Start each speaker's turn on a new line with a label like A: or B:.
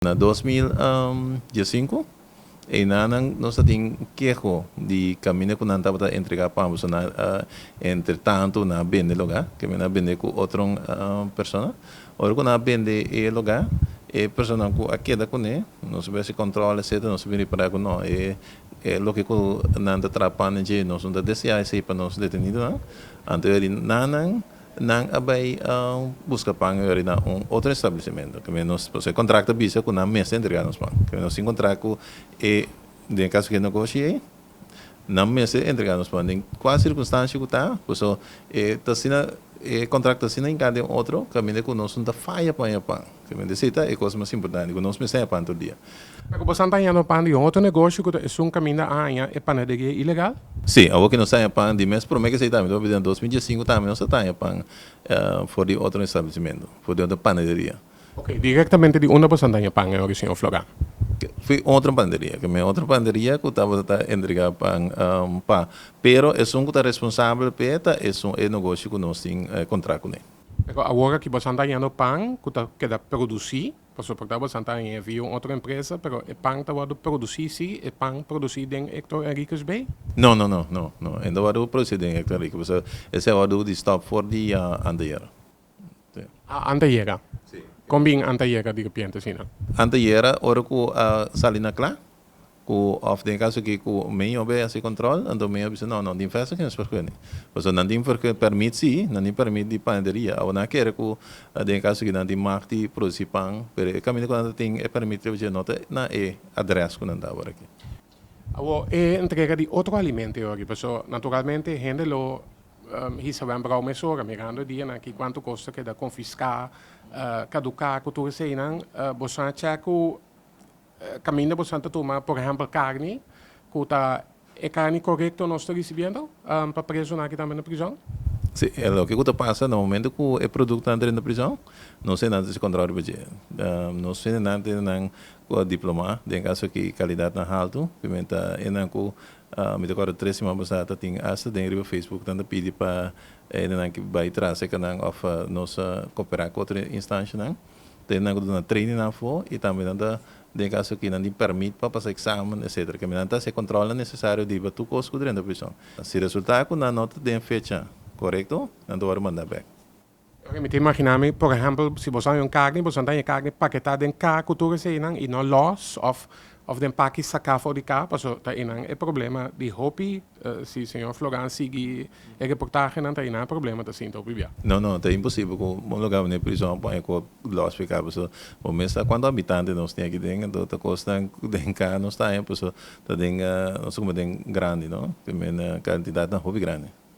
A: Na 2015, e nanang nós tem quejo de caminho que não estava a entregar para a na entretanto na vende lugar que me na vende com outra pessoa ora que na vende e lugar e pessoa que aqui da com não se vê se controla etc não se vê para com não é lo que não está atrapalhando de nós não deseja ser para nós detenido não antes nanang nang abay busca pang na outro estabelecimento que menos você contrata bisa com na mesa entregar nos pang que menos sem contrato e de caso que negocie na mesa entregar nos pang em qual circunstância que tá pois tasina contrato tasina em cada outro caminho que nós não tá falha pang que me decita é coisa mais importante que nós me sai para todo dia.
B: Pero você está indo para outro negócio que é um caminho é panaderia ilegal?
A: Sim, a que nós saímos para de mês, por que você está em 2015 também nós saímos para for de outro estabelecimento, for de outra panaderia.
B: Ok, diretamente de onde você está indo para o senhor Flora?
A: Foi outra panaderia, que é outra panaderia que estava a entregar para, pero é um que está responsável pela é negócio que nós temos contrato com ele.
B: Pero agora que você está indo pão que está produzir, você está indo outra empresa, pero o pão está produzir sim, o pão produzir em Hector Henriques Bay?
A: Não, ainda vai produzir em Hector Henriques, esse é o de stop for de anteira.
B: Anteira? Sim. Como bem anteira de repente, sim?
A: Anteira, ora que salina clara, of den caso que o meio be esse controle, então meio bisa não de festa que nós fazemos. Pois não tem porque permite sim, não tem permite de panaderia, ou não quer que den caso que não tem marca produzir pão, pero caminho quando tem é permite você nota na address que não dá agora aqui.
B: É entrega de outro alimento aqui, pessoal. Naturalmente, gente lo recebem para o mesor, mirando dia aqui quanto custa que da confiscar, caducar, cultura sei não, você checa caminho você está tomando, por exemplo, carne, que é carne correta nós estamos recebendo para preso aqui também na prisão?
A: Sim, é o que está passando no momento que o produto está dentro da prisão, não sei nada se controla o não sei nada com a diploma, em caso que qualidade na alto, pimenta é não com me decoro 3 semanas passada tem essa dentro do Facebook tanto pedir para não que vai trazer que não of nossa cooperar com outra instância não, tem não na training na fo e também não de caso que não tem permite para passar exame, etc. Que não se controla necessário de bater o custo dentro da prisão. Se resultar com a nota de fecha, correto? Não vai mandar back.
B: Eu me imaginar, por exemplo, se você tem carne, você tem carne paquetada em cá, cultura se e não loss of den pakke sacar fora de cá, porque tá é problema de hobby, se o senhor Florian sigue a reportagem, não tem problema da cinta obvia.
A: Não, é impossível com um lugar na prisão para com loss ficar, porque o mês quando habitante nós tem aqui dentro, da costa de cá nós está, porque tá dentro nós como tem grande, não? Também quantidade na hobby grande.